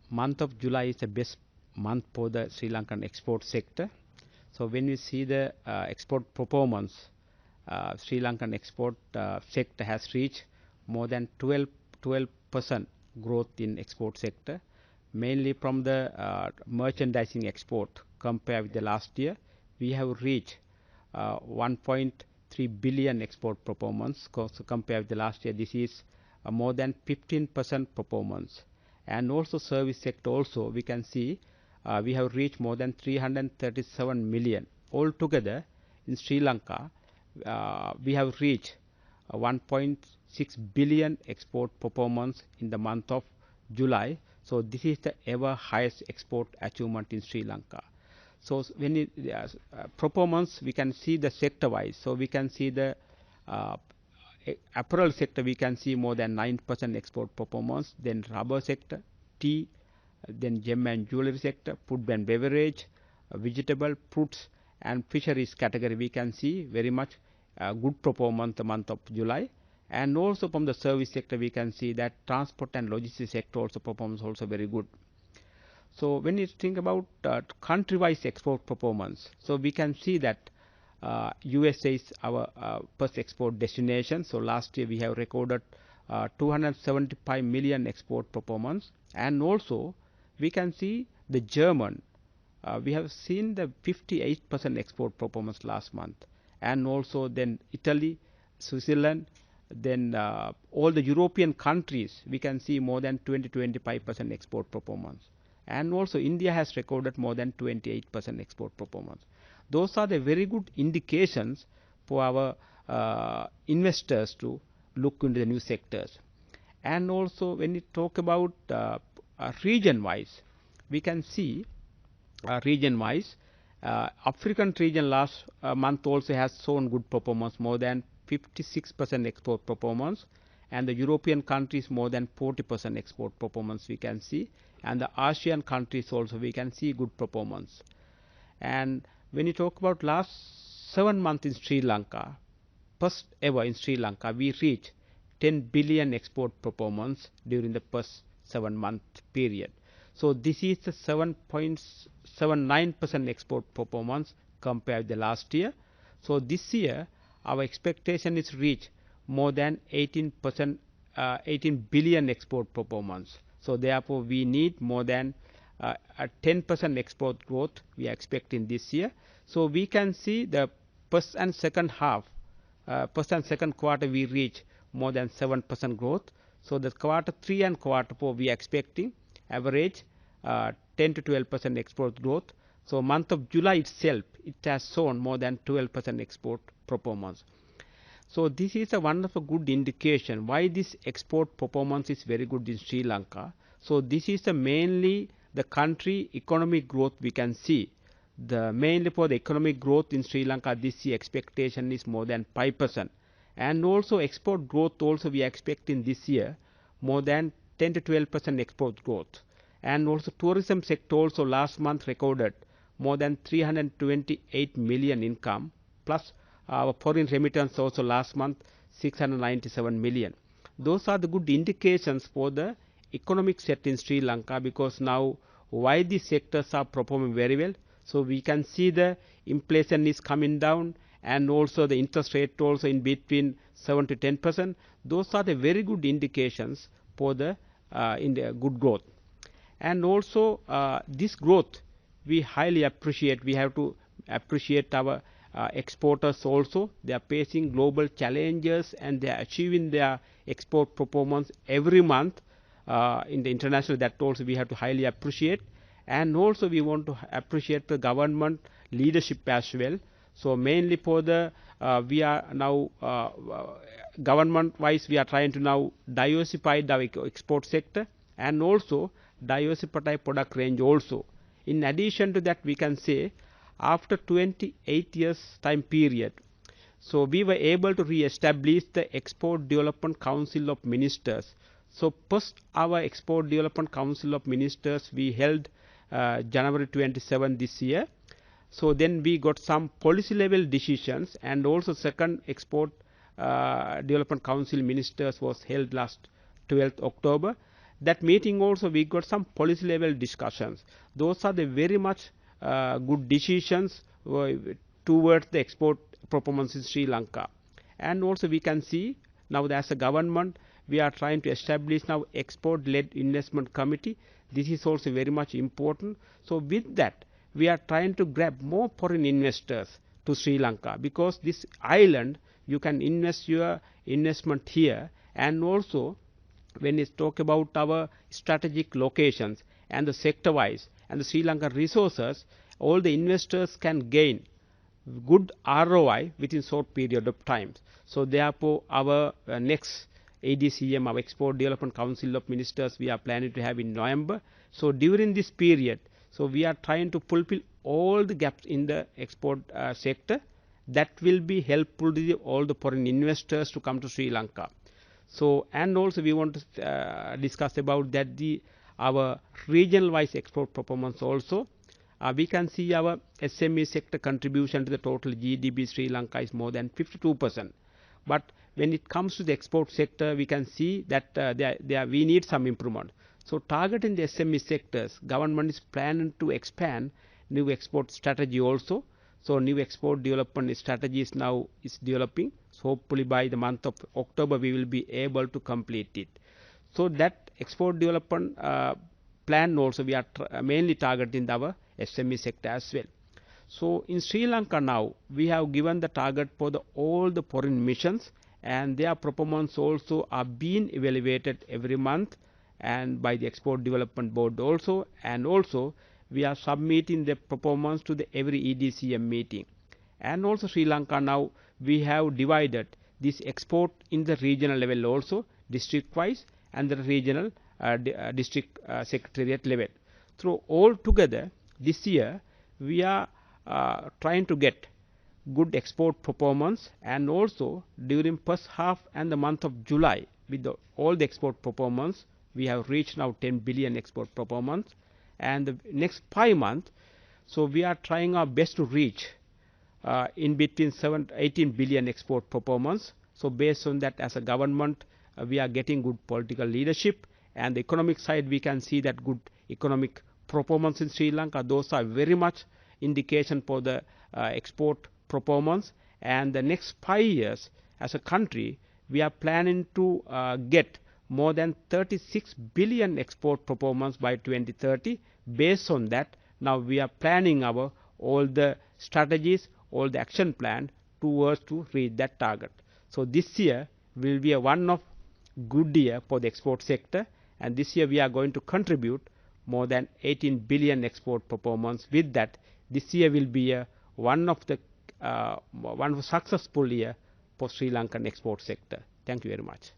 month of July is the best month for the Sri Lankan export sector. So when we see the export performance, Sri Lankan export sector has reached more than 12% growth in export sector, mainly from the merchandising export. Compared with the last year, we have reached 1.3 billion export performance. Compared with the last year, this is more than 15% performance. And also service sector also, we can see we have reached more than 337 million. Altogether, in Sri Lanka, we have reached 1.6 billion export performance in the month of July. So this is the ever highest export achievement in Sri Lanka. So when it, performance, we can see the sector wise. So we can see the apparel sector, we can see more than 9% export performance. Then rubber sector, tea, then gem and jewelry sector, food and beverage, vegetable, fruits and fisheries category, we can see very much good performance the month of July. And also from the service sector, we can see that transport and logistics sector also performs also very good. So when you think about country-wise export performance, so we can see that USA is our first export destination. So last year we have recorded 275 million export performance. And also we can see the German, we have seen the 58% export performance last month. And also then Italy, Switzerland, then all the European countries, we can see more than 20-25% export performance. And also India has recorded more than 28% export performance. Those are the very good indications for our investors to look into the new sectors. And also when we talk about region-wise, we can see region-wise, African region last month also has shown good performance, more than 56% export performance, and the European countries more than 40% export performance we can see, and the ASEAN countries also we can see good performance. And when you talk about last 7 months in Sri Lanka, first ever in Sri Lanka, we reached 10 billion export performance during the first 7-month period. So this is the 7.79% export performance compared with the last year. So this year our expectation is reach more than 18 billion export performance. So therefore we need more than a 10% export growth we are expecting this year. So we can see the first and second quarter we reach more than 7% growth. So the quarter 3 and quarter 4 we are expecting average 10-12% export growth. So month of July itself, it has shown more than 12% export performance. So this is a wonderful good indication why this export performance is very good in Sri Lanka. So this is the mainly the country economic growth we can see. The mainly for the economic growth in Sri Lanka this year expectation is more than 5%. And also export growth also we are expecting this year more than 10-12% export growth. And also tourism sector also last month recorded more than 328 million income, plus our foreign remittance also last month 697 million. Those are the good indications for the economic sector in Sri Lanka, because now why these sectors are performing very well. So we can see the inflation is coming down, and also the interest rate also in between 7 to 10%. Those are the very good indications for the in the good growth. And also this growth we highly appreciate. We have to appreciate our exporters also. They are facing global challenges and they are achieving their export performance every month in the international. That also we have to highly appreciate. And also we want to appreciate the government leadership as well. So mainly for the we are now government wise we are trying to now diversify the export sector and also diversify product range also. In addition to that, we can say after 28 years time period, so we were able to re-establish the Export Development Council of Ministers. So first our Export Development Council of Ministers we held January 27 this year. So then we got some policy level decisions, and also second Export Development Council Ministers was held last 12th October. that meeting also we got some policy level discussions. Those are the very much good decisions towards the export performance in Sri Lanka. And also we can see now that as a government we are trying to establish now export led investment committee. This is also very much important. So with that we are trying to grab more foreign investors to Sri Lanka, because this island you can invest your investment here. And also when we talk about our strategic locations and the sector wise and the Sri Lanka resources, all the investors can gain good ROI within short period of time. So therefore our next ADCM, our Export Development Council of Ministers, we are planning to have in November. So during this period, so we are trying to fulfill all the gaps in the export sector that will be helpful to all the foreign investors to come to Sri Lanka. So and also we want to discuss about that our regional wise export performance also. We can see our SME sector contribution to the total GDP Sri Lanka is more than 52%. But when it comes to the export sector, we can see that we need some improvement. So targeting the SME sectors, government is planning to expand new export strategy also. So new export development strategy is now developing. So hopefully by the month of October we will be able to complete it. So that export development plan also we are mainly targeting our SME sector as well. So in Sri Lanka now we have given the target for all the foreign missions, and their performance also are being evaluated every month and by the Export Development Board also, and also we are submitting the performance to the every EDCM meeting. And also Sri Lanka now we have divided this export in the regional level also, district wise, and the regional district secretariat level. Through all together this year we are trying to get good export performance, and also during first half and the month of July with all the export performance we have reached now 10 billion export performance, and the next 5 months so we are trying our best to reach in between 18 billion export performance. So based on that, as a government we are getting good political leadership, and the economic side we can see that good economic performance in Sri Lanka. Those are very much indication for the export performance. And the next 5 years as a country we are planning to get more than 36 billion export performance by 2030. Based on that, now we are planning our all the strategies, all the action plan towards to reach that target. So this year will be a one of good year for the export sector, and this year we are going to contribute more than 18 billion export performance. With that, this year will be a one of successful year for Sri Lankan export sector. Thank you very much.